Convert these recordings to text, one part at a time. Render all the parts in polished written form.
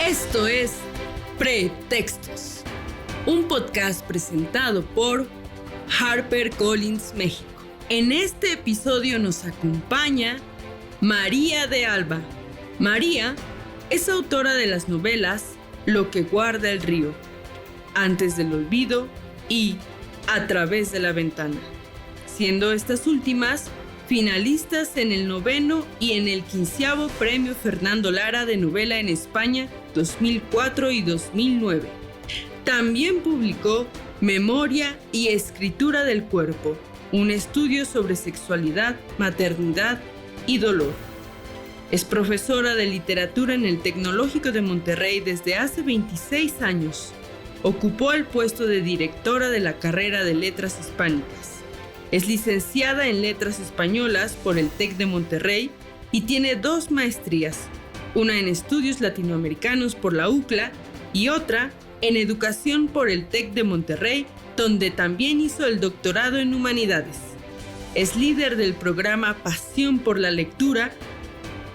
Esto es Pretextos, un podcast presentado por HarperCollins México. En este episodio nos acompaña María de Alba. María es autora de las novelas Lo que guarda el río, Antes del olvido y A través de la ventana, siendo estas últimas finalistas en el 9º y en el 15º Premio Fernando Lara de Novela en España 2004 y 2009. También publicó Memoria y Escritura del Cuerpo, un estudio sobre sexualidad, maternidad y dolor. Es profesora de literatura en el Tecnológico de Monterrey desde hace 26 años. Ocupó el puesto de directora de la carrera de Letras Hispánicas. Es licenciada en Letras Españolas por el TEC de Monterrey y tiene 2 maestrías, una en Estudios Latinoamericanos por la UCLA y otra en Educación por el TEC de Monterrey, donde también hizo el doctorado en Humanidades. Es líder del programa Pasión por la Lectura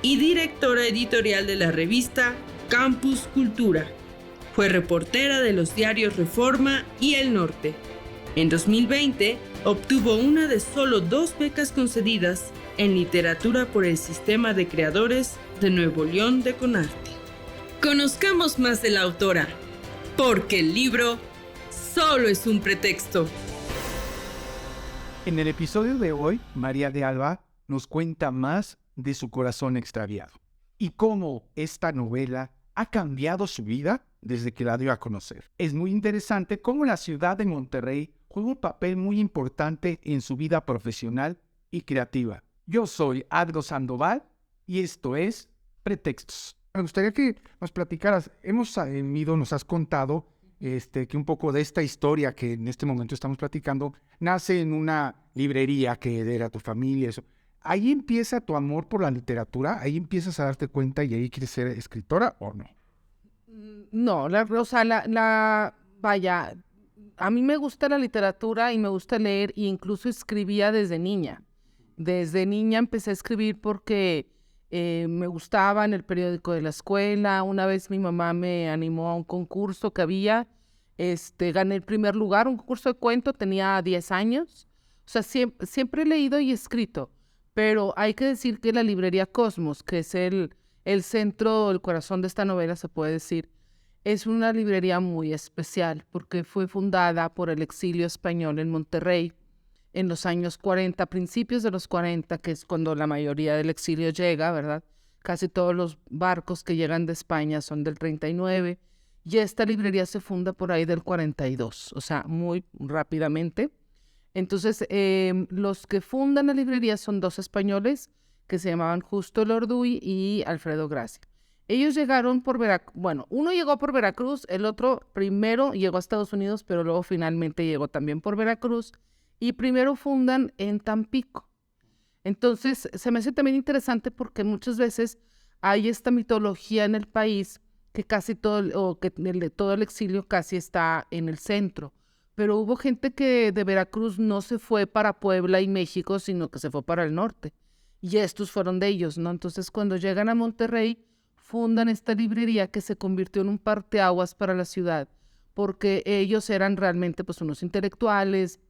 y directora editorial de la revista Campus Cultura. Fue reportera de los diarios Reforma y El Norte. En 2020, obtuvo una de solo 2 becas concedidas en literatura por el Sistema de Creadores de Nuevo León de Conarte. Conozcamos más de la autora, porque el libro solo es un pretexto. En el episodio de hoy, María de Alba nos cuenta más de su corazón extraviado y cómo esta novela ha cambiado su vida desde que la dio a conocer. Es muy interesante cómo la ciudad de Monterrey juega un papel muy importante en su vida profesional y creativa. Yo soy Adro Sandoval y esto es Pretextos. Me gustaría que nos platicaras, nos has contado que un poco de esta historia que en este momento estamos platicando nace en una librería que era tu familia, eso. ¿Ahí empieza tu amor por la literatura? ¿Ahí empiezas a darte cuenta y ahí quieres ser escritora o no? No, vaya, a mí me gusta la literatura y me gusta leer e incluso escribía desde niña. Desde niña empecé a escribir porque me gustaba en el periódico de la escuela. Una vez mi mamá me animó a un concurso que había, gané el primer lugar, un concurso de cuento, tenía 10 años. O sea, siempre he leído y escrito, pero hay que decir que la librería Cosmos, que es el centro, el corazón de esta novela, se puede decir, es una librería muy especial porque fue fundada por el exilio español en Monterrey en los años 40, principios de los 40, que es cuando la mayoría del exilio llega, ¿verdad? Casi todos los barcos que llegan de España son del 39, y esta librería se funda por ahí del 42, o sea, muy rápidamente. Entonces, los que fundan la librería son 2 españoles que se llamaban Justo Lorduy y Alfredo Gracia. Ellos llegaron por Veracruz, bueno, uno llegó por Veracruz, el otro primero llegó a Estados Unidos, pero luego finalmente llegó también por Veracruz, y primero fundan en Tampico. Entonces, se me hace también interesante porque muchas veces hay esta mitología en el país que casi todo, todo el exilio casi está en el centro. Pero hubo gente que de Veracruz no se fue para Puebla y México, sino que se fue para el norte. Y estos fueron de ellos, ¿no? Entonces, cuando llegan a Monterrey, fundan esta librería que se convirtió en un parteaguas para la ciudad, porque ellos eran realmente pues unos intelectuales,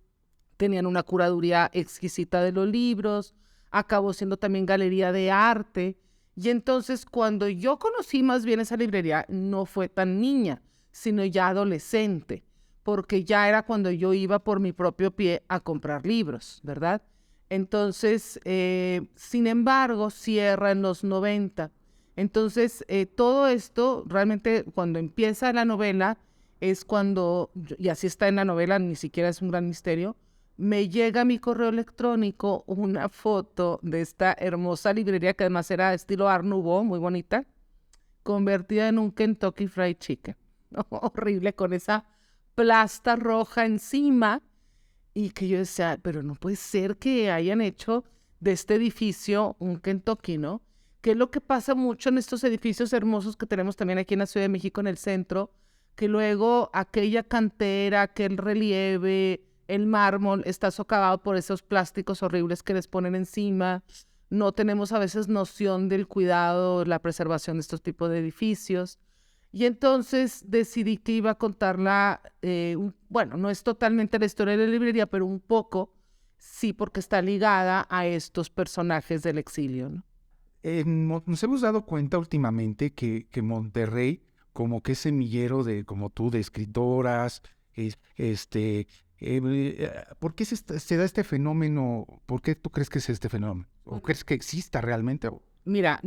tenían una curaduría exquisita de los libros, acabó siendo también galería de arte. Y entonces, cuando yo conocí más bien esa librería, no fue tan niña, sino ya adolescente, porque ya era cuando yo iba por mi propio pie a comprar libros, ¿verdad? Entonces, sin embargo, cierra en los 90. Entonces, todo esto, realmente, cuando empieza la novela, es cuando, y así está en la novela, ni siquiera es un gran misterio, me llega a mi correo electrónico una foto de esta hermosa librería, que además era estilo Art Nouveau, muy bonita, convertida en un Kentucky Fried Chicken. Horrible, con esa plasta roja encima, y que yo decía, pero no puede ser que hayan hecho de este edificio un Kentucky, ¿no? Que es lo que pasa mucho en estos edificios hermosos que tenemos también aquí en la Ciudad de México, en el centro, que luego aquella cantera, aquel relieve, el mármol está socavado por esos plásticos horribles que les ponen encima. No tenemos a veces noción del cuidado, la preservación de estos tipos de edificios. Y entonces decidí que iba a contarla, bueno, no es totalmente la historia de la librería, pero un poco, sí, porque está ligada a estos personajes del exilio, ¿no? Nos hemos dado cuenta últimamente que Monterrey, como que es semillero de, como tú, de escritoras, ¿por qué se da este fenómeno? ¿Por qué tú crees que es este fenómeno? ¿O crees que exista realmente? Mira,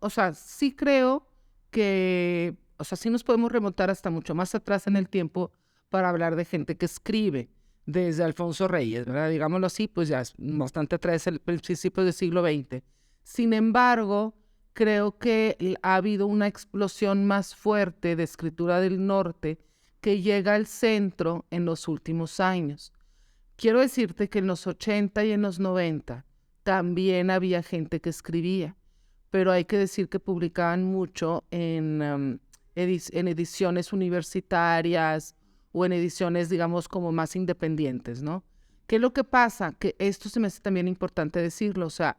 o sea, sí creo que, o sea, sí nos podemos remontar hasta mucho más atrás en el tiempo para hablar de gente que escribe, desde Alfonso Reyes, ¿verdad? Digámoslo así, pues ya es bastante atrás, el principio del siglo XX. Sin embargo, creo que ha habido una explosión más fuerte de escritura del norte que llega al centro en los últimos años. Quiero decirte que en los 80 y en los 90 también había gente que escribía, pero hay que decir que publicaban mucho en ediciones universitarias o en ediciones, digamos, como más independientes, ¿no? ¿Qué es lo que pasa? Que esto se me hace también importante decirlo, o sea,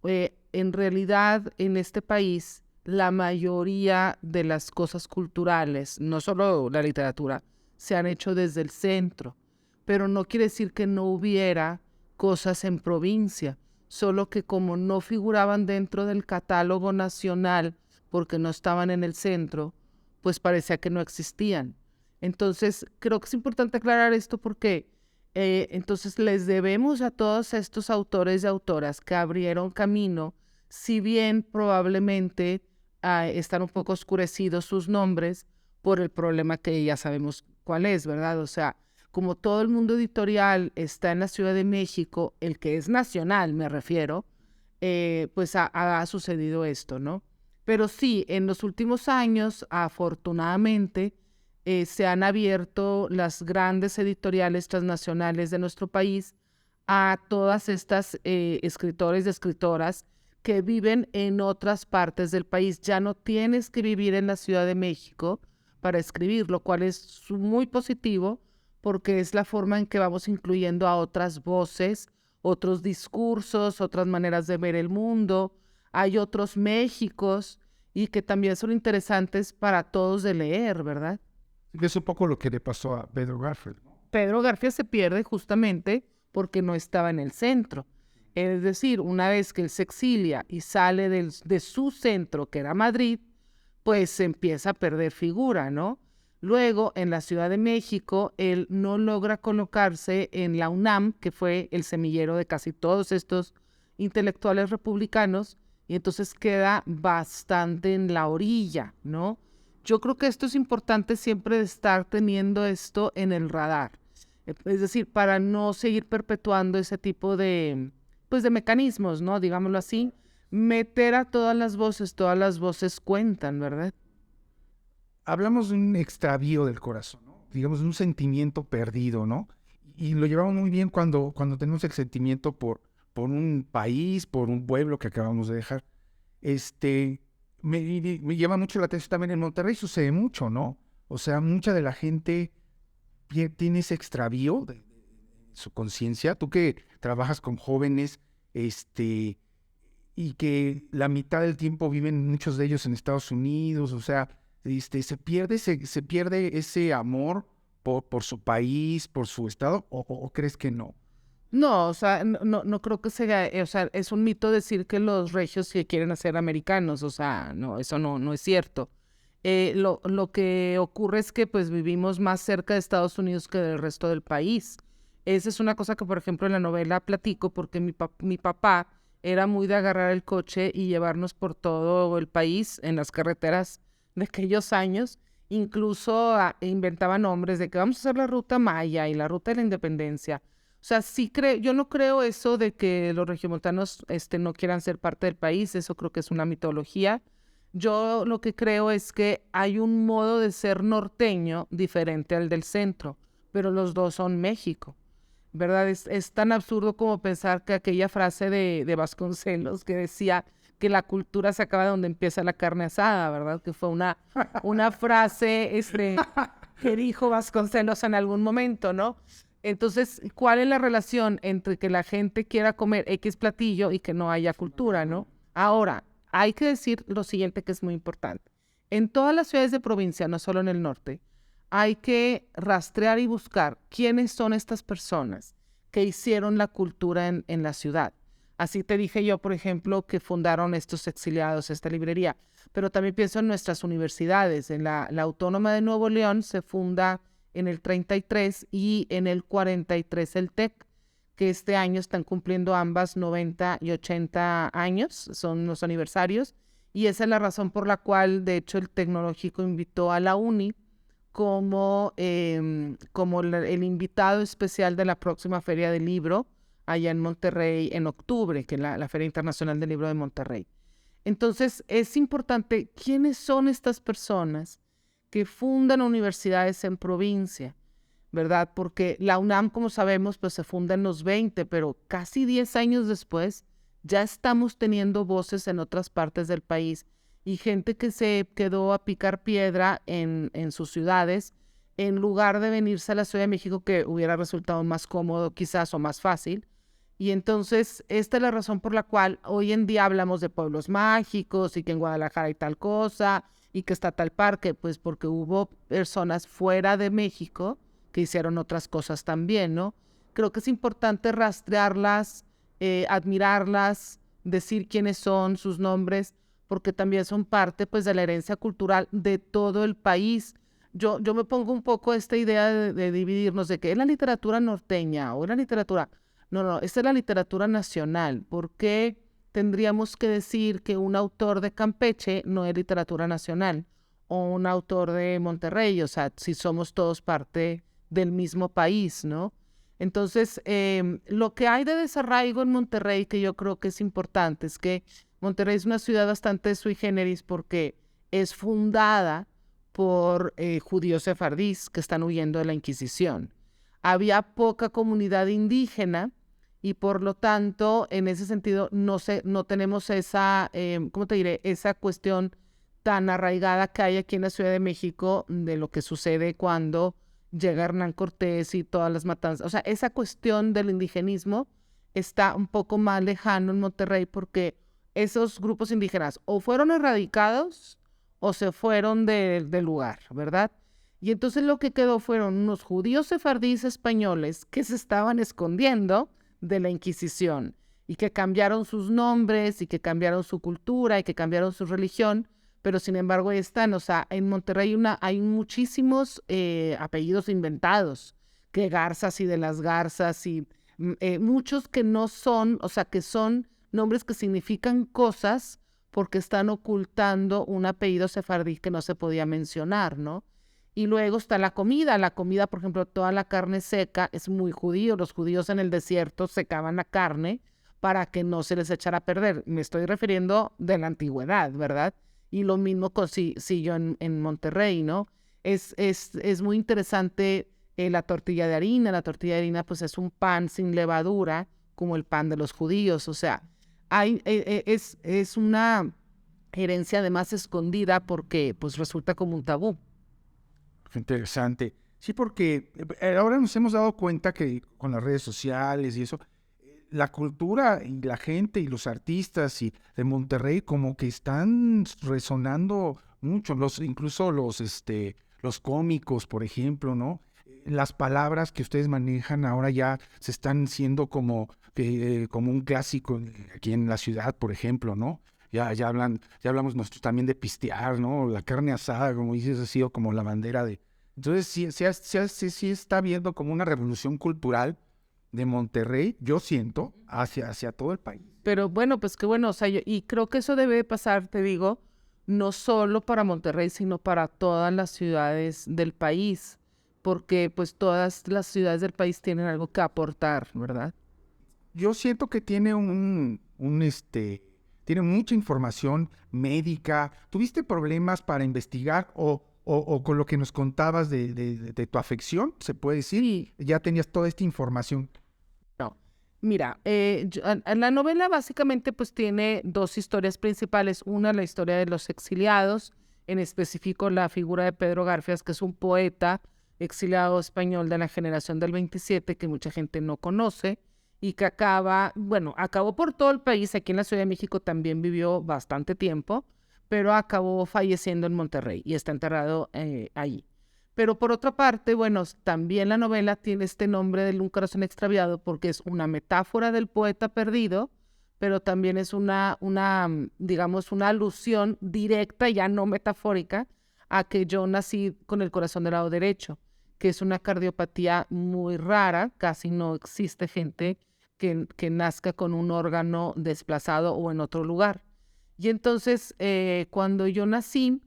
en realidad en este país la mayoría de las cosas culturales, no solo la literatura, se han hecho desde el centro, pero no quiere decir que no hubiera cosas en provincia, solo que como no figuraban dentro del catálogo nacional porque no estaban en el centro, pues parecía que no existían. Entonces, creo que es importante aclarar esto porque entonces les debemos a todos estos autores y autoras que abrieron camino, si bien probablemente están un poco oscurecidos sus nombres por el problema que ya sabemos cuál es, ¿verdad? O sea, como todo el mundo editorial está en la Ciudad de México, el que es nacional me refiero, pues ha sucedido esto, ¿no? Pero sí, en los últimos años, afortunadamente, se han abierto las grandes editoriales transnacionales de nuestro país a todas estas escritores y escritoras que viven en otras partes del país. Ya no tienes que vivir en la Ciudad de México para escribir, lo cual es muy positivo porque es la forma en que vamos incluyendo a otras voces, otros discursos, otras maneras de ver el mundo. Hay otros Méxicos y que también son interesantes para todos de leer, ¿verdad? Es un poco lo que le pasó a Pedro Garfield, ¿no? Pedro Garfield se pierde justamente porque no estaba en el centro. Es decir, una vez que él se exilia y sale de su centro, que era Madrid, pues se empieza a perder figura, ¿no? Luego, en la Ciudad de México, él no logra colocarse en la UNAM, que fue el semillero de casi todos estos intelectuales republicanos, y entonces queda bastante en la orilla, ¿no? Yo creo que esto es importante siempre de estar teniendo esto en el radar. Es decir, para no seguir perpetuando ese tipo de, pues de mecanismos, ¿no? Digámoslo así, meter a todas las voces cuentan, ¿verdad? Hablamos de un extravío del corazón, ¿no? Digamos, de un sentimiento perdido, ¿no? Y lo llevamos muy bien cuando tenemos el sentimiento por un país, por un pueblo que acabamos de dejar. Me llama mucho la atención también en Monterrey, sucede mucho, ¿no? O sea, mucha de la gente tiene ese extravío de su conciencia. Tú que trabajas con jóvenes, y que la mitad del tiempo viven muchos de ellos en Estados Unidos, o sea, se pierde ese amor por su país, por su estado, o crees que no? No, o sea, no creo que sea, o sea, es un mito decir que los regios que quieren hacer americanos, o sea, no, eso no es cierto. Lo que ocurre es que pues vivimos más cerca de Estados Unidos que del resto del país. Esa es una cosa que, por ejemplo, en la novela platico porque mi papá era muy de agarrar el coche y llevarnos por todo el país en las carreteras de aquellos años. Incluso inventaba nombres de que vamos a hacer la ruta Maya y la ruta de la Independencia. O sea, yo no creo eso de que los regiomontanos no quieran ser parte del país, eso creo que es una mitología. Yo lo que creo es que hay un modo de ser norteño diferente al del centro, pero los dos son México, ¿verdad? Es tan absurdo como pensar que aquella frase de Vasconcelos que decía que la cultura se acaba donde empieza la carne asada, ¿verdad? Que fue una frase que dijo Vasconcelos en algún momento, ¿no? Entonces, ¿cuál es la relación entre que la gente quiera comer X platillo y que no haya cultura, ¿no? Ahora, hay que decir lo siguiente que es muy importante. en todas las ciudades de provincia, no solo en el norte, hay que rastrear y buscar quiénes son estas personas que hicieron la cultura en la ciudad. Así te dije yo, por ejemplo, que fundaron estos exiliados, esta librería, pero también pienso en nuestras universidades. En la Autónoma de Nuevo León se funda en el 33 y en el 43 el TEC, que este año están cumpliendo ambas 90 y 80 años, son los aniversarios, y esa es la razón por la cual, de hecho, el Tecnológico invitó a la UNI como el invitado especial de la próxima Feria del Libro, allá en Monterrey en octubre, que es la Feria Internacional del Libro de Monterrey. Entonces, es importante quiénes son estas personas que fundan universidades en provincia, ¿verdad? Porque la UNAM, como sabemos, pues se funda en los 20, pero casi 10 años después ya estamos teniendo voces en otras partes del país y gente que se quedó a picar piedra en sus ciudades en lugar de venirse a la Ciudad de México, que hubiera resultado más cómodo quizás o más fácil. Y entonces esta es la razón por la cual hoy en día hablamos de pueblos mágicos y que en Guadalajara hay tal cosa y que está tal parque, pues porque hubo personas fuera de México que hicieron otras cosas también, ¿no? Creo que es importante rastrearlas, admirarlas, decir quiénes son, sus nombres, porque también son parte, pues, de la herencia cultural de todo el país. Yo me pongo un poco esta idea de dividirnos, de que es la literatura norteña o la literatura... No, esta es la literatura nacional. ¿Por qué tendríamos que decir que un autor de Campeche no es literatura nacional? O un autor de Monterrey, o sea, si somos todos parte del mismo país, ¿no? Entonces, lo que hay de desarraigo en Monterrey, que yo creo que es importante, es que Monterrey es una ciudad bastante sui generis porque es fundada por judíos sefardíes que están huyendo de la Inquisición. Había poca comunidad indígena y por lo tanto, en ese sentido, no tenemos esa, ¿cómo te diré? Esa cuestión tan arraigada que hay aquí en la Ciudad de México de lo que sucede cuando llega Hernán Cortés y todas las matanzas. O sea, esa cuestión del indigenismo está un poco más lejano en Monterrey porque esos grupos indígenas o fueron erradicados o se fueron del lugar, ¿verdad? Y entonces lo que quedó fueron unos judíos sefardíes españoles que se estaban escondiendo de la Inquisición y que cambiaron sus nombres y que cambiaron su cultura y que cambiaron su religión, pero sin embargo ahí están. O sea, en Monterrey hay muchísimos apellidos inventados, que Garzas y de las Garzas y muchos que no son, o sea, que son nombres que significan cosas porque están ocultando un apellido sefardí que no se podía mencionar, ¿no? Y luego está la comida, por ejemplo, toda la carne seca es muy judío. Los judíos en el desierto secaban la carne para que no se les echara a perder. Me estoy refiriendo de la antigüedad, ¿verdad? Y lo mismo siguió en Monterrey, ¿no? Es muy interesante la tortilla de harina. La tortilla de harina pues es un pan sin levadura, como el pan de los judíos. O sea, es una herencia además escondida porque pues resulta como un tabú. Interesante. Sí, porque ahora nos hemos dado cuenta que con las redes sociales y eso, la cultura y la gente y los artistas de Monterrey como que están resonando mucho, incluso los cómicos, por ejemplo, ¿no? Las palabras que ustedes manejan ahora ya se están siendo como un clásico aquí en la ciudad, por ejemplo, ¿no? Ya hablamos nosotros también de pistear, ¿no? La carne asada, como dices, ha sido como la bandera de... Entonces sí está habiendo como una revolución cultural de Monterrey, yo siento, hacia todo el país. Pero bueno, pues qué bueno, o sea, y creo que eso debe pasar, te digo, no solo para Monterrey, sino para todas las ciudades del país, porque pues todas las ciudades del país tienen algo que aportar, ¿verdad? Yo siento que tiene tiene mucha información médica. ¿Tuviste problemas para investigar o con lo que nos contabas de tu afección, se puede decir? Sí. Ya tenías toda esta información. No, mira, la novela básicamente pues tiene dos historias principales. Una, la historia de los exiliados, en específico la figura de Pedro Garfias, que es un poeta exiliado español de la generación del 27 que mucha gente no conoce y que acabó por todo el país. Aquí en la Ciudad de México también vivió bastante tiempo, pero acabó falleciendo en Monterrey y está enterrado allí. Pero por otra parte, bueno, también la novela tiene este nombre de Un corazón extraviado porque es una metáfora del poeta perdido, pero también es digamos, una alusión directa, ya no metafórica, a que yo nací con el corazón del lado derecho, que es una cardiopatía muy rara, casi no existe gente que nazca con un órgano desplazado o en otro lugar. Y entonces, cuando yo nací,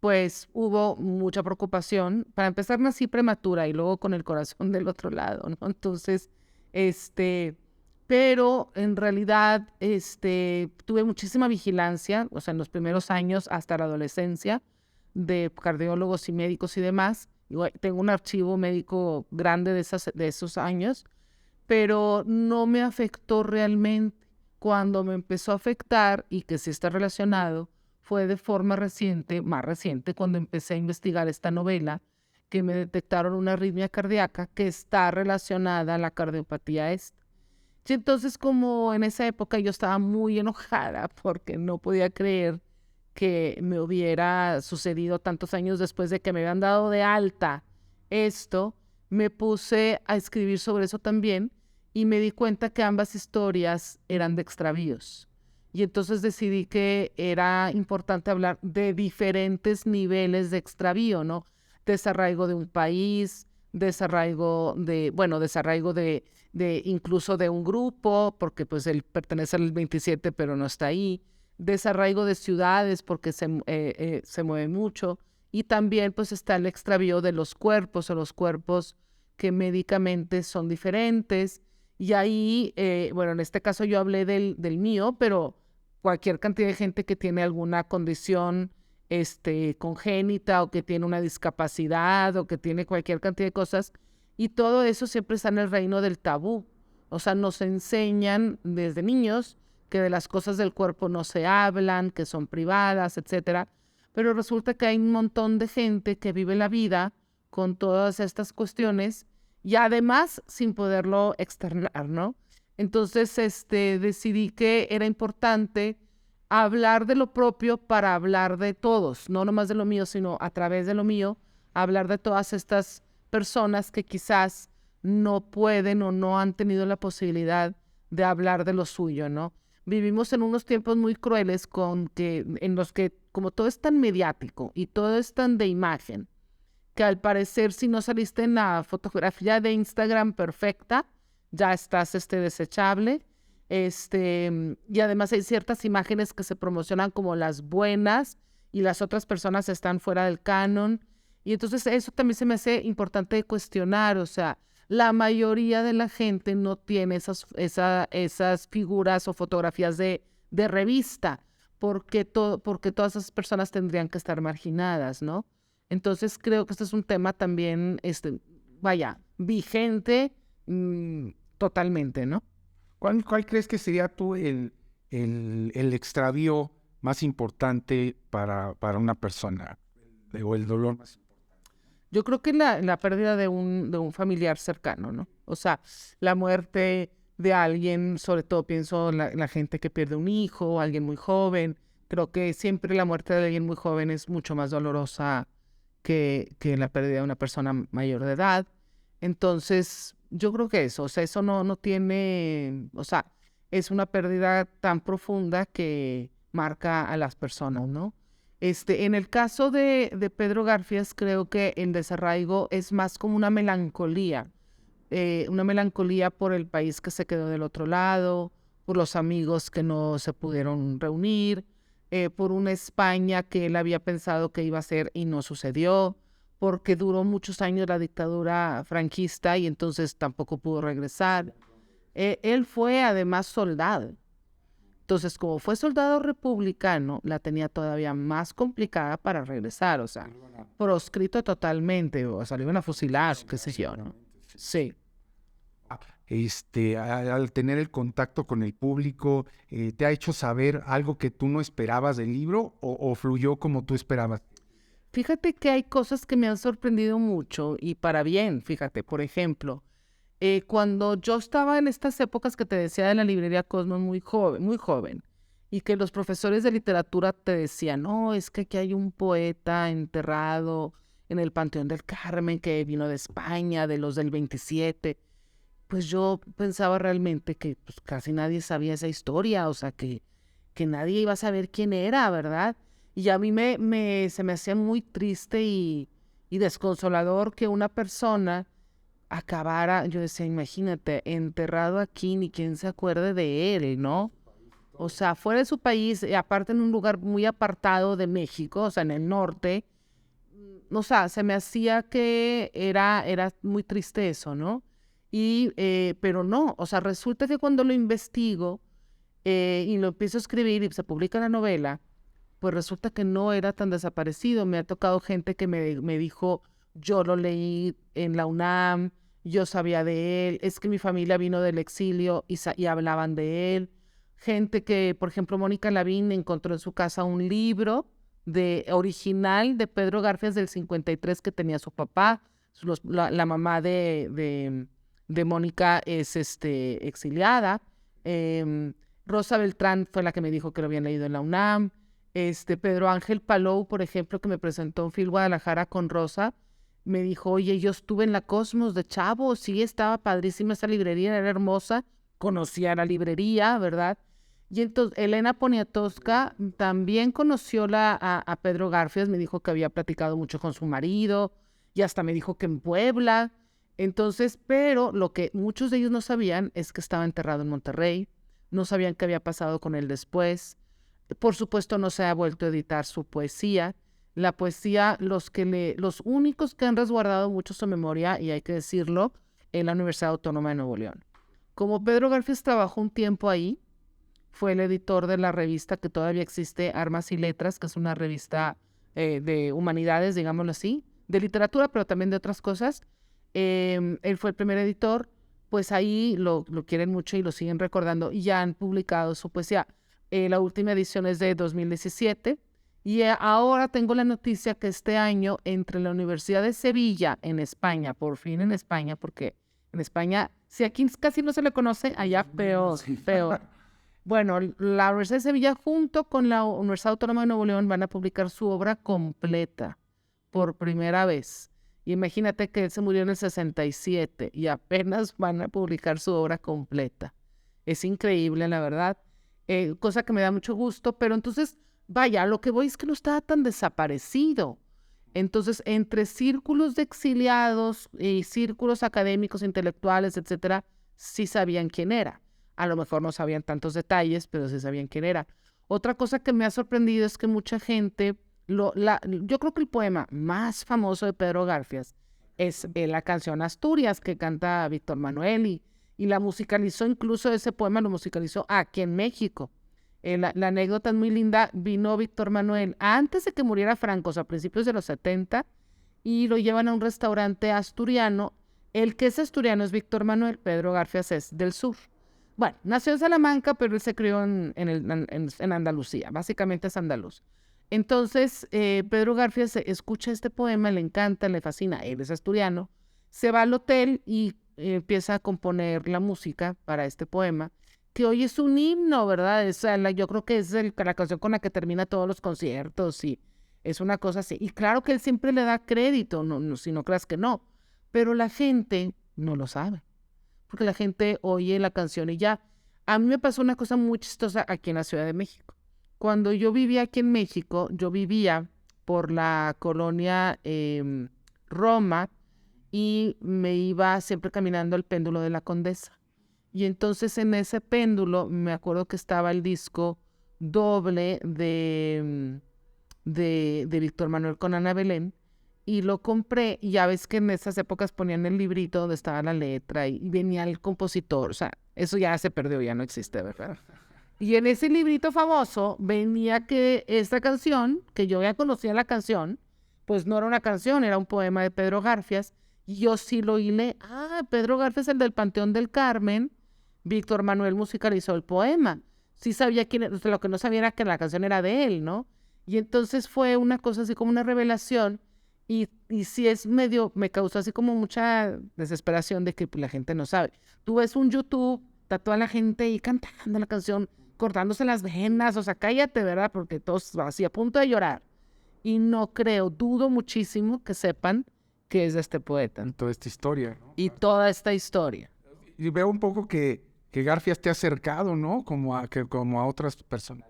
pues hubo mucha preocupación. Para empezar, nací prematura y luego con el corazón del otro lado, ¿no? Entonces, pero en realidad, tuve muchísima vigilancia, o sea, en los primeros años hasta la adolescencia, de cardiólogos y médicos y demás. Tengo un archivo médico grande de esos años, pero no me afectó realmente. Cuando me empezó a afectar, y que sí está relacionado, fue de forma reciente, más reciente, cuando empecé a investigar esta novela, que me detectaron una arritmia cardíaca que está relacionada a la cardiopatía esta. Y entonces, como en esa época yo estaba muy enojada porque no podía creer que me hubiera sucedido tantos años después de que me habían dado de alta esto, me puse a escribir sobre eso también y me di cuenta que ambas historias eran de extravíos. Y entonces decidí que era importante hablar de diferentes niveles de extravío, ¿no? Desarraigo de un país, desarraigo de incluso de un grupo, porque pues él pertenece al 27, pero no está ahí. Desarraigo de ciudades, porque se mueve mucho. Y también pues está el extravío de los cuerpos, o los cuerpos que médicamente son diferentes. Y ahí, en este caso yo hablé del mío, pero cualquier cantidad de gente que tiene alguna condición congénita o que tiene una discapacidad o que tiene cualquier cantidad de cosas, y todo eso siempre está en el reino del tabú. O sea, nos enseñan desde niños que de las cosas del cuerpo no se hablan, que son privadas, etcétera, pero resulta que hay un montón de gente que vive la vida con todas estas cuestiones y además sin poderlo externar, ¿no? Entonces, decidí que era importante hablar de lo propio para hablar de todos, no nomás de lo mío, sino a través de lo mío, hablar de todas estas personas que quizás no pueden o no han tenido la posibilidad de hablar de lo suyo, ¿no? Vivimos en unos tiempos muy crueles en los que, como todo es tan mediático y todo es tan de imagen, que al parecer si no saliste en la fotografía de Instagram perfecta, ya estás desechable. Y además hay ciertas imágenes que se promocionan como las buenas y las otras personas están fuera del canon. Y entonces eso también se me hace importante cuestionar, o sea, la mayoría de la gente no tiene esas figuras o fotografías de revista, porque todas esas personas tendrían que estar marginadas, ¿no? Entonces creo que este es un tema también, vigente totalmente, ¿no? ¿Cuál crees que sería tú el extravío más importante para una persona? O el dolor más importante. Yo creo que la pérdida de un familiar cercano, ¿no? O sea, la muerte de alguien, sobre todo pienso la gente que pierde un hijo, alguien muy joven. Creo que siempre la muerte de alguien muy joven es mucho más dolorosa que la pérdida de una persona mayor de edad. Entonces, yo creo que eso no tiene, o sea, es una pérdida tan profunda que marca a las personas, ¿no? En el caso de Pedro Garfias, creo que el desarraigo es más como una melancolía por el país que se quedó del otro lado, por los amigos que no se pudieron reunir, por una España que él había pensado que iba a ser y no sucedió, porque duró muchos años la dictadura franquista y entonces tampoco pudo regresar. Él fue además soldado. Entonces, como fue soldado republicano, la tenía todavía más complicada para regresar, o sea, proscrito totalmente, o sea, le iban a fusilar, qué sé yo, ¿no? Sí. Al tener el contacto con el público, ¿te ha hecho saber algo que tú no esperabas del libro o fluyó como tú esperabas? Fíjate que hay cosas que me han sorprendido mucho y para bien, fíjate, por ejemplo, cuando yo estaba en estas épocas que te decía de la librería Cosmos muy joven, y que los profesores de literatura te decían, no, es que aquí hay un poeta enterrado en el Panteón del Carmen que vino de España, de los del 27. Pues yo pensaba realmente que pues, casi nadie sabía esa historia, o sea, que nadie iba a saber quién era, ¿verdad? Y a mí se me hacía muy triste y desconsolador que una persona acabara, yo decía, imagínate, enterrado aquí, ni quien se acuerde de él, ¿no? O sea, fuera de su país, y aparte en un lugar muy apartado de México, o sea, en el norte, o sea, se me hacía que era muy triste eso, ¿no? Pero no, o sea, resulta que cuando lo investigo y lo empiezo a escribir y se publica la novela, pues resulta que no era tan desaparecido. Me ha tocado gente que me dijo, yo lo leí en la UNAM, yo sabía de él, es que mi familia vino del exilio y hablaban de él. Gente que, por ejemplo, Mónica Lavín encontró en su casa un libro original de Pedro Garfias del 53 que tenía su papá. La mamá de Mónica es exiliada. Rosa Beltrán fue la que me dijo que lo habían leído en la UNAM. Pedro Ángel Palou, por ejemplo, que me presentó en Phil Guadalajara con Rosa, me dijo, oye, yo estuve en la Cosmos de Chavo, sí, estaba padrísima esa librería, era hermosa, conocía la librería, ¿verdad? Y entonces Elena Poniatowska también conoció a Pedro Garfias, me dijo que había platicado mucho con su marido y hasta me dijo que en Puebla. Entonces, pero lo que muchos de ellos no sabían es que estaba enterrado en Monterrey, no sabían qué había pasado con él después. Por supuesto, no se ha vuelto a editar su poesía. La poesía, los únicos que han resguardado mucho su memoria, y hay que decirlo, en la Universidad Autónoma de Nuevo León. Como Pedro Garfias trabajó un tiempo ahí, fue el editor de la revista que todavía existe, Armas y Letras, que es una revista de humanidades, digámoslo así, de literatura, pero también de otras cosas. Él fue el primer editor, pues ahí lo quieren mucho y lo siguen recordando, y ya han publicado su poesía. La última edición es de 2017, y ahora tengo la noticia que este año, entre la Universidad de Sevilla, en España, por fin en España, porque en España, si aquí casi no se le conoce, allá peor, peor. Bueno, la Universidad de Sevilla junto con la Universidad Autónoma de Nuevo León van a publicar su obra completa por primera vez. Y imagínate que él se murió en el 67 y apenas van a publicar su obra completa. Es increíble, la verdad. Cosa que me da mucho gusto, pero entonces, vaya, lo que voy es que no estaba tan desaparecido. Entonces, entre círculos de exiliados y círculos académicos, intelectuales, etcétera, sí sabían quién era. A lo mejor no sabían tantos detalles, pero sí sabían quién era. Otra cosa que me ha sorprendido es que mucha gente, yo creo que el poema más famoso de Pedro Garfias es la canción Asturias, que canta Víctor Manuel, y la musicalizó, incluso ese poema lo musicalizó aquí en México. La anécdota es muy linda, vino Víctor Manuel antes de que muriera Franco, o sea, a principios de los 70, y lo llevan a un restaurante asturiano. El que es asturiano es Víctor Manuel, Pedro Garfias es del sur. Bueno, nació en Salamanca, pero él se crió en Andalucía, básicamente es andaluz. Entonces, Pedro Garfias escucha este poema, le encanta, le fascina, él es asturiano, se va al hotel y empieza a componer la música para este poema, que hoy es un himno, ¿verdad? Yo creo que es la canción con la que termina todos los conciertos y es una cosa así. Y claro que él siempre le da crédito, no, si no creas que no, pero la gente no lo sabe, porque la gente oye la canción y ya. A mí me pasó una cosa muy chistosa aquí en la Ciudad de México. Cuando yo vivía aquí en México, yo vivía por la colonia Roma y me iba siempre caminando al péndulo de la Condesa. Y entonces en ese péndulo me acuerdo que estaba el disco doble de Víctor Manuel con Ana Belén, y lo compré, y ya ves que en esas épocas ponían el librito donde estaba la letra y venía el compositor, o sea, eso ya se perdió, ya no existe, ¿verdad? Y en ese librito famoso venía que esta canción, que yo ya conocía la canción, pues no era una canción, era un poema de Pedro Garfias, y yo sí lo hilé. Pedro Garfias, el del Panteón del Carmen, Víctor Manuel musicalizó el poema. Sí sabía quién era, lo que no sabía era que la canción era de él, ¿no? Y entonces fue una cosa así como una revelación, y sí es medio, me causó así como mucha desesperación de que pues, la gente no sabe. Tú ves un YouTube, está toda la gente ahí cantando la canción, cortándose las venas, o sea, cállate, ¿verdad? Porque todos así a punto de llorar. Y no creo, dudo muchísimo que sepan que es de este poeta. Toda esta historia, ¿no? Y toda esta historia. Y veo un poco que Garfias te ha acercado, ¿no? Como a otras personas.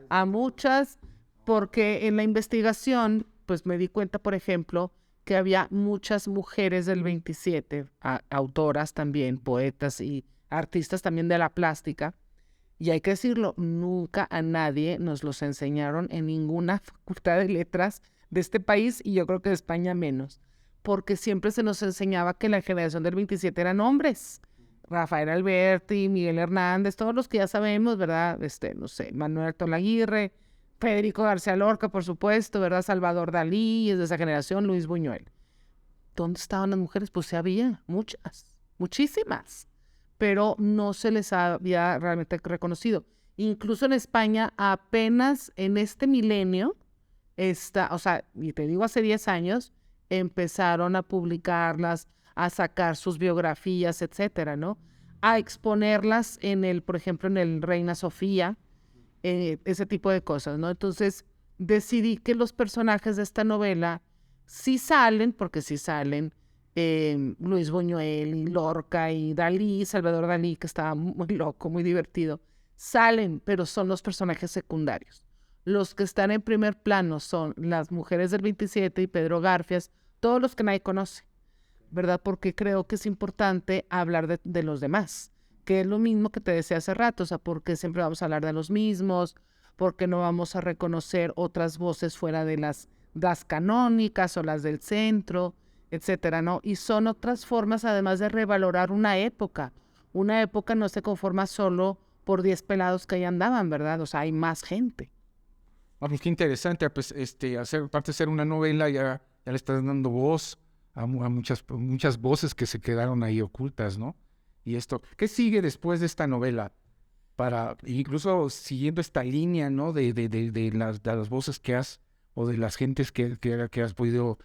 A muchas, porque en la investigación, pues me di cuenta, por ejemplo, que había muchas mujeres del 27, autoras también, poetas y artistas también de la plástica. Y hay que decirlo, nunca a nadie nos los enseñaron en ninguna facultad de letras de este país, y yo creo que de España menos, porque siempre se nos enseñaba que la generación del 27 eran hombres. Rafael Alberti, Miguel Hernández, todos los que ya sabemos, ¿verdad? No sé, Manuel Artola Aguirre, Federico García Lorca, por supuesto, ¿verdad? Salvador Dalí, es de esa generación, Luis Buñuel. ¿Dónde estaban las mujeres? Pues sí había, muchas, muchísimas, pero no se les había realmente reconocido. Incluso en España, apenas en este milenio, o sea, y te digo hace 10 años, empezaron a publicarlas, a sacar sus biografías, etcétera, ¿no? A exponerlas por ejemplo, en el Reina Sofía, ese tipo de cosas, ¿no? Entonces, decidí que los personajes de esta novela sí salen, porque sí salen, Luis Buñuel y Lorca y Dalí, Salvador Dalí, que estaba muy loco, muy divertido, salen, pero son los personajes secundarios. Los que están en primer plano son las mujeres del 27 y Pedro Garfias, todos los que nadie conoce, ¿verdad? Porque creo que es importante hablar de los demás, que es lo mismo que te decía hace rato, o sea, porque siempre vamos a hablar de los mismos, porque no vamos a reconocer otras voces fuera de las canónicas o las del centro, etcétera, ¿no? Y son otras formas, además de revalorar una época. Una época no se conforma solo por 10 pelados que ahí andaban, ¿verdad? O sea, hay más gente. Pues qué interesante, pues, aparte de ser una novela, ya le estás dando voz a muchas voces que se quedaron ahí ocultas, ¿no? Y esto, ¿qué sigue después de esta novela? Incluso siguiendo esta línea, ¿no? De las voces que has, o de las gentes que has podido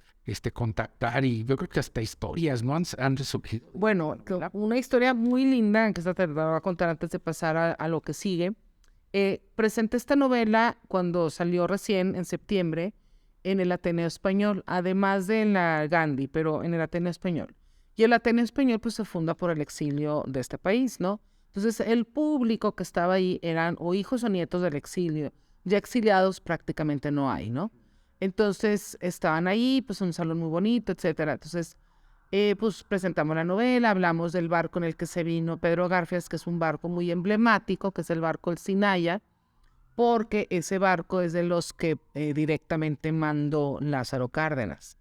contactar, y yo creo que hasta historias, ¿no? Han resurgido. Bueno, una historia muy linda, que esta te la voy a contar antes de pasar a lo que sigue. Presenté esta novela cuando salió recién, en septiembre, en el Ateneo Español, además de en la Gandhi, pero en el Ateneo Español. Y el Ateneo Español pues se funda por el exilio de este país, ¿no? Entonces el público que estaba ahí eran o hijos o nietos del exilio. Ya exiliados prácticamente no hay, ¿no? Entonces estaban ahí, pues un salón muy bonito, etcétera. Entonces pues presentamos la novela, hablamos del barco en el que se vino Pedro Garfias, que es un barco muy emblemático, que es el barco El Sinaya, porque ese barco es de los que directamente mandó Lázaro Cárdenas.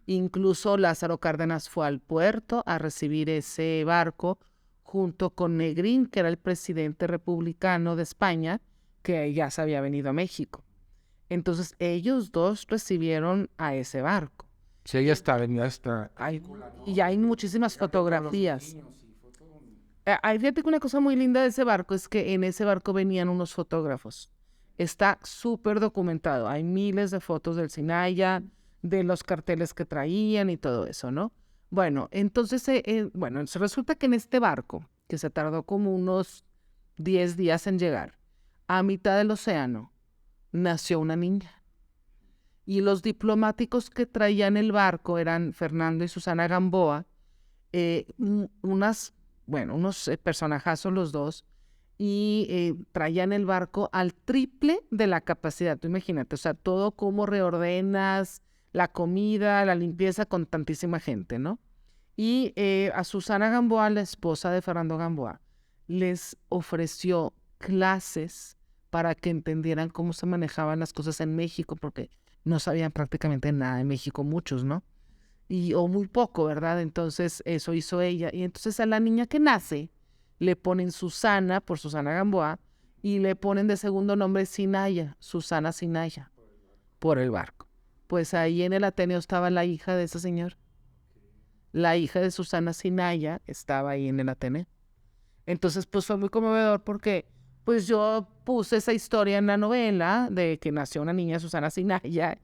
Incluso Lázaro Cárdenas fue al puerto a recibir ese barco junto con Negrín, que era el presidente republicano de España, que ya se había venido a México. Entonces ellos dos recibieron a ese barco. Sí, ya está. Y hay muchísimas fotografías. Fíjate que una cosa muy linda de ese barco es que en ese barco venían unos fotógrafos. Está súper documentado. Hay miles de fotos del Sinaya, de los carteles que traían y todo eso, ¿no? Bueno, entonces, resulta que en este barco, que se tardó como unos 10 días en llegar, a mitad del océano, nació una niña. Y los diplomáticos que traían el barco eran Fernando y Susana Gamboa, unos personajazos los dos, y traían el barco al triple de la capacidad. Tú imagínate, o sea, todo cómo reordenas, la comida, la limpieza con tantísima gente, ¿no? Y a Susana Gamboa, la esposa de Fernando Gamboa, les ofreció clases para que entendieran cómo se manejaban las cosas en México, porque no sabían prácticamente nada de México, muchos, ¿no? O muy poco, ¿verdad? Entonces eso hizo ella. Y entonces a la niña que nace le ponen Susana, por Susana Gamboa, y le ponen de segundo nombre Sinaya, Susana Sinaya, por el barco. Pues ahí en el Ateneo estaba la hija de ese señor. La hija de Susana Sinaya estaba ahí en el Ateneo. Entonces, pues fue muy conmovedor porque pues yo puse esa historia en la novela de que nació una niña, Susana Sinaya,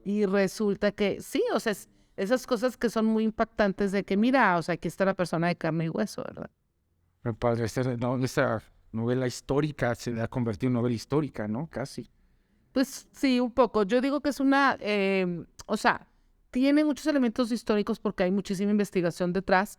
y resulta que sí, o sea, esas cosas que son muy impactantes de que mira, o sea, aquí está la persona de carne y hueso, ¿verdad? Padre, novela histórica se ha convertido en novela histórica, ¿no? Casi. Pues sí, un poco. Yo digo que es o sea, tiene muchos elementos históricos porque hay muchísima investigación detrás,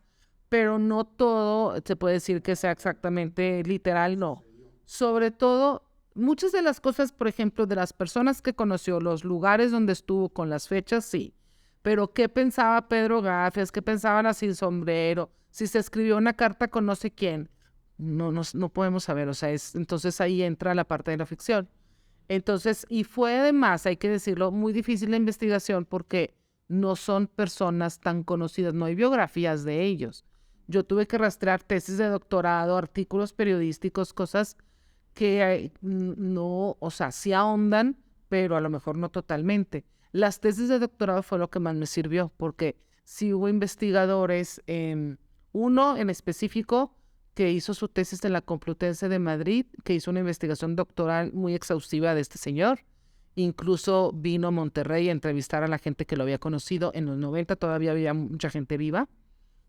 pero no todo se puede decir que sea exactamente literal, no. Sobre todo, muchas de las cosas, por ejemplo, de las personas que conoció, los lugares donde estuvo con las fechas, sí. Pero ¿qué pensaba Pedro Garfias? ¿Qué pensaban a Sin Sombrero? Si se escribió una carta con no sé quién. No podemos saber, o sea, entonces ahí entra la parte de la ficción. Entonces, y fue además, hay que decirlo, muy difícil la investigación porque no son personas tan conocidas, no hay biografías de ellos. Yo tuve que rastrear tesis de doctorado, artículos periodísticos, cosas que no, o sea, sí ahondan, pero a lo mejor no totalmente. Las tesis de doctorado fue lo que más me sirvió, porque sí hubo investigadores, uno en específico, que hizo su tesis en la Complutense de Madrid, que hizo una investigación doctoral muy exhaustiva de este señor. Incluso vino a Monterrey a entrevistar a la gente que lo había conocido. En los 90 todavía había mucha gente viva.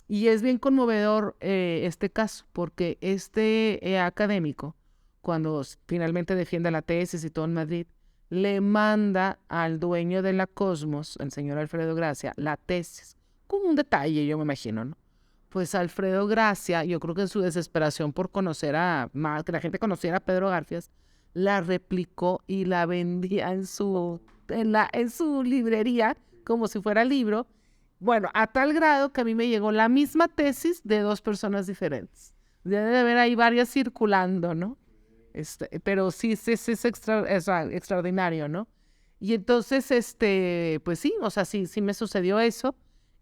Y es bien conmovedor este caso, porque este académico, cuando finalmente defiende la tesis y todo en Madrid, le manda al dueño de la Cosmos, el señor Alfredo Gracia, la tesis. Como un detalle, yo me imagino, ¿no? Pues Alfredo Gracia, yo creo que en su desesperación por conocer que la gente conociera a Pedro Garfias, la replicó y la vendía en su librería como si fuera libro. Bueno, a tal grado que a mí me llegó la misma tesis de dos personas diferentes. Debe de haber ahí varias circulando, ¿no? Pero sí es extraordinario, ¿no? Y entonces, pues sí, o sea, sí me sucedió eso.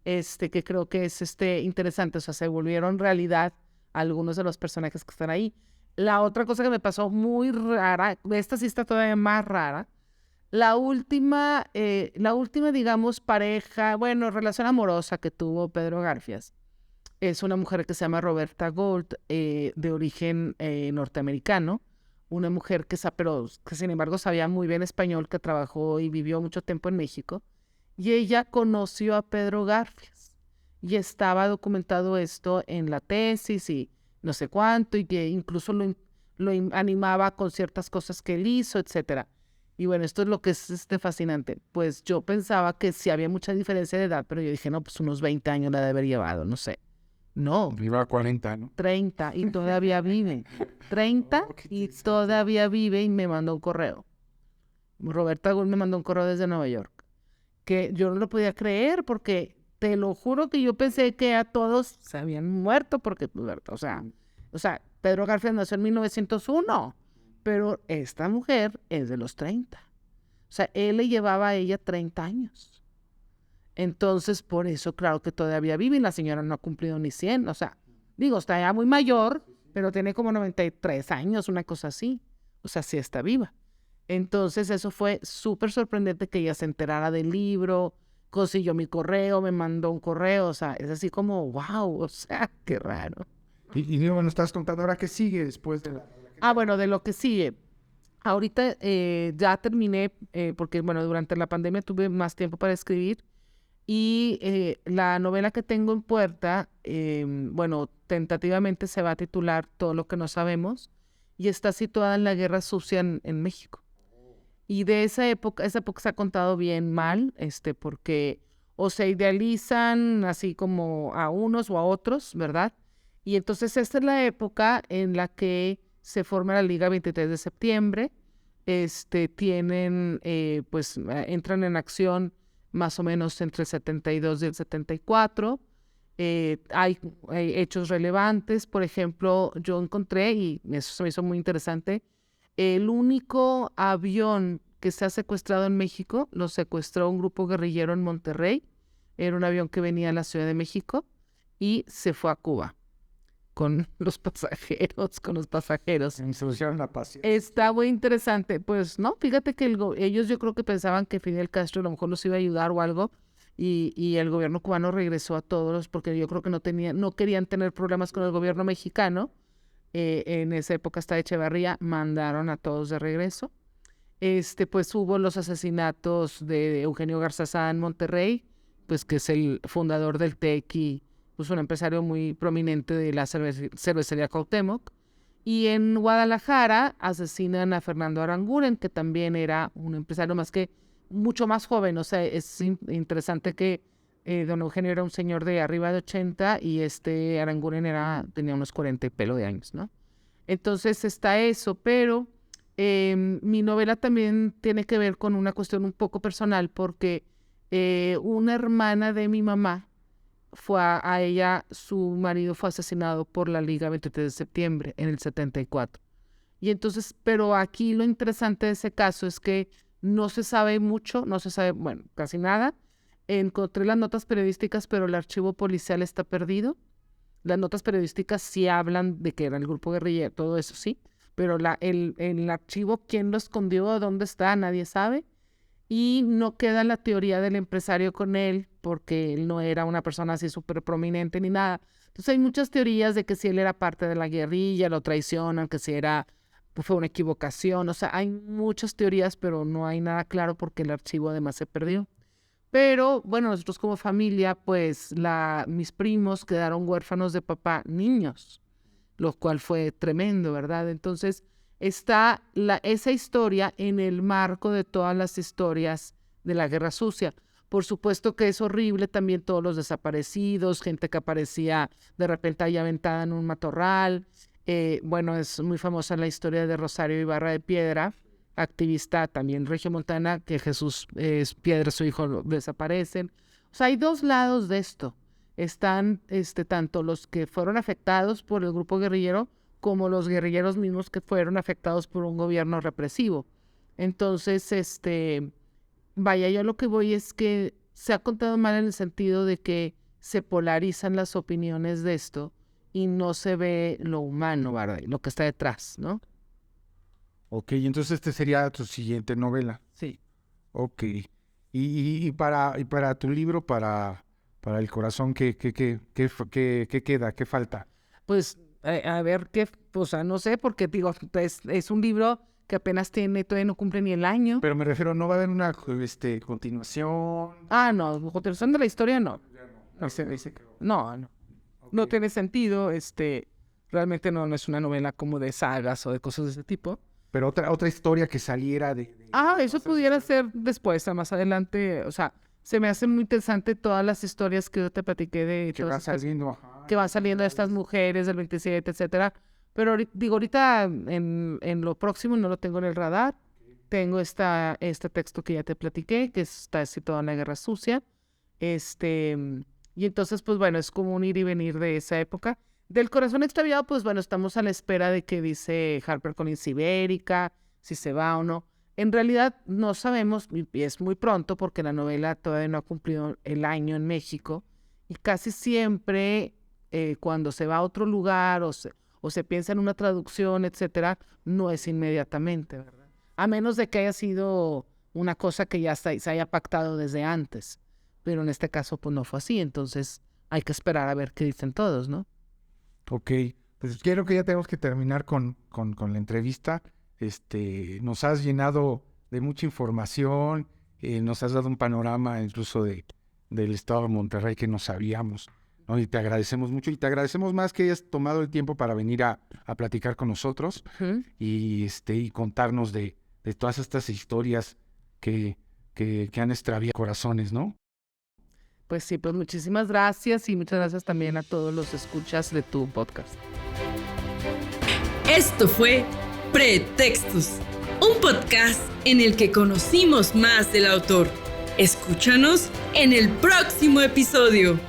Que creo que es interesante, o sea, se volvieron realidad algunos de los personajes que están ahí. La otra cosa que me pasó muy rara, esta sí está todavía más rara, la última, digamos, pareja, bueno, relación amorosa que tuvo Pedro Garfias, es una mujer que se llama Roberta Gold, de origen norteamericano, una mujer pero que sin embargo sabía muy bien español, que trabajó y vivió mucho tiempo en México. Y ella conoció a Pedro Garfias y estaba documentado esto en la tesis y no sé cuánto, y que incluso lo animaba con ciertas cosas que él hizo, etcétera. Y bueno, esto es lo que es fascinante. Pues yo pensaba que sí había mucha diferencia de edad, pero yo dije, no, pues unos 20 años la debe haber llevado, no sé. No. Iba a 40, ¿no? 30 y todavía vive. 30 y todavía vive y me mandó un correo. Roberta Gould me mandó un correo desde Nueva York, que yo no lo podía creer porque te lo juro que yo pensé que a todos se habían muerto porque, o sea, Pedro Garfias nació en 1901, pero esta mujer es de los 30. O sea, él le llevaba a ella 30 años. Entonces, por eso, claro que todavía vive y la señora no ha cumplido ni 100. O sea, digo, está ya muy mayor, pero tiene como 93 años, una cosa así. O sea, sí está viva. Entonces eso fue súper sorprendente que ella se enterara del libro, consiguió mi correo, me mandó un correo, o sea, es así como, wow, o sea, qué raro. Y luego nos estás contando ahora qué sigue después de la... Bueno, de lo que sigue. Ahorita ya terminé, porque bueno, durante la pandemia tuve más tiempo para escribir y la novela que tengo en puerta, bueno, tentativamente se va a titular Todo lo que no sabemos y está situada en la Guerra Sucia en México. Y de esa época se ha contado bien mal, porque o se idealizan así como a unos o a otros, ¿verdad? Y entonces esta es la época en la que se forma la Liga 23 de septiembre, entran en acción más o menos entre el 72 y el 74. Hay hechos relevantes, por ejemplo, yo encontré, y eso se me hizo muy interesante, el único avión que se ha secuestrado en México, lo secuestró un grupo guerrillero en Monterrey. Era un avión que venía a la Ciudad de México y se fue a Cuba con los pasajeros. Introducieron la paz. Está muy interesante. Pues no, fíjate que ellos yo creo que pensaban que Fidel Castro a lo mejor los iba a ayudar o algo, y el gobierno cubano regresó a todos porque yo creo que no querían tener problemas con el gobierno mexicano. En esa época hasta Echeverría mandaron a todos de regreso. Pues hubo los asesinatos de Eugenio Garzazada en Monterrey, pues que es el fundador del TEC y pues un empresario muy prominente de la cervecería Cuauhtémoc. Y en Guadalajara asesinan a Fernando Aranguren, que también era un empresario mucho más joven. O sea, es interesante que don Eugenio era un señor de arriba de 80 y Aranguren tenía unos 40 y pelo de años, ¿no? Entonces está eso, pero mi novela también tiene que ver con una cuestión un poco personal, porque una hermana de mi mamá, a ella, su marido fue asesinado por la Liga 23 de septiembre en el 74. Y entonces, pero aquí lo interesante de ese caso es que no se sabe mucho, bueno, casi nada. Encontré las notas periodísticas, pero el archivo policial está perdido. Las notas periodísticas sí hablan de que era el grupo guerrillero, todo eso sí, pero el archivo, ¿quién lo escondió? ¿Dónde está? Nadie sabe. Y no queda la teoría del empresario con él, porque él no era una persona así súper prominente ni nada. Entonces hay muchas teorías de que si él era parte de la guerrilla, lo traicionan, que si fue una equivocación. O sea, hay muchas teorías, pero no hay nada claro porque el archivo además se perdió. Pero bueno, nosotros como familia, pues mis primos quedaron huérfanos de papá, niños, lo cual fue tremendo, ¿verdad? Entonces está esa historia en el marco de todas las historias de la Guerra Sucia. Por supuesto que es horrible también todos los desaparecidos, gente que aparecía de repente ahí aventada en un matorral. Bueno, es muy famosa la historia de Rosario Ibarra de Piedra, activista también regiomontana, que Jesús Piedra, su hijo, desaparecen. O sea, hay dos lados de esto. Están tanto los que fueron afectados por el grupo guerrillero como los guerrilleros mismos que fueron afectados por un gobierno represivo. Entonces, vaya, yo lo que voy es que se ha contado mal en el sentido de que se polarizan las opiniones de esto y no se ve lo humano, ¿verdad? Lo que está detrás, ¿no? Ok, entonces sería tu siguiente novela. Sí. Ok. Y para tu libro, para El Corazón, ¿qué queda? ¿Qué falta? Pues a ver qué, o sea, no sé, porque digo, es un libro que apenas todavía no cumple ni el año. Pero me refiero, ¿no va a haber una continuación? No, continuación de la historia no. No. Okay. No tiene sentido, realmente no es una novela como de sagas o de cosas de ese tipo. Pero otra historia que saliera eso pudiera ser después, más adelante, o sea, se me hace muy interesante todas las historias que yo te platiqué de... Que van saliendo, que van saliendo de estas mujeres del 27, etcétera. Pero ahorita en lo próximo no lo tengo en el radar. Tengo este texto que ya te platiqué, que está situado en la Guerra Sucia. Y entonces, pues bueno, es como un ir y venir de esa época. Del Corazón Extraviado, pues bueno, estamos a la espera de que dice HarperCollins Ibérica, si se va o no. En realidad no sabemos, y es muy pronto porque la novela todavía no ha cumplido el año en México. Y casi siempre cuando se va a otro lugar o se piensa en una traducción, etcétera, no es inmediatamente, ¿verdad? A menos de que haya sido una cosa que ya se haya pactado desde antes. Pero en este caso, pues no fue así. Entonces hay que esperar a ver qué dicen todos, ¿no? Ok, pues creo que ya tenemos que terminar con la entrevista. Nos has llenado de mucha información, nos has dado un panorama incluso del estado de Monterrey que no sabíamos, ¿no? Y te agradecemos mucho, y te agradecemos más que hayas tomado el tiempo para venir a platicar con nosotros. Uh-huh. y contarnos de todas estas historias que han extraviado corazones, ¿no? Pues sí, pues muchísimas gracias, y muchas gracias también a todos los escuchas de tu podcast. Esto fue Pretextos, un podcast en el que conocimos más del autor. Escúchanos en el próximo episodio.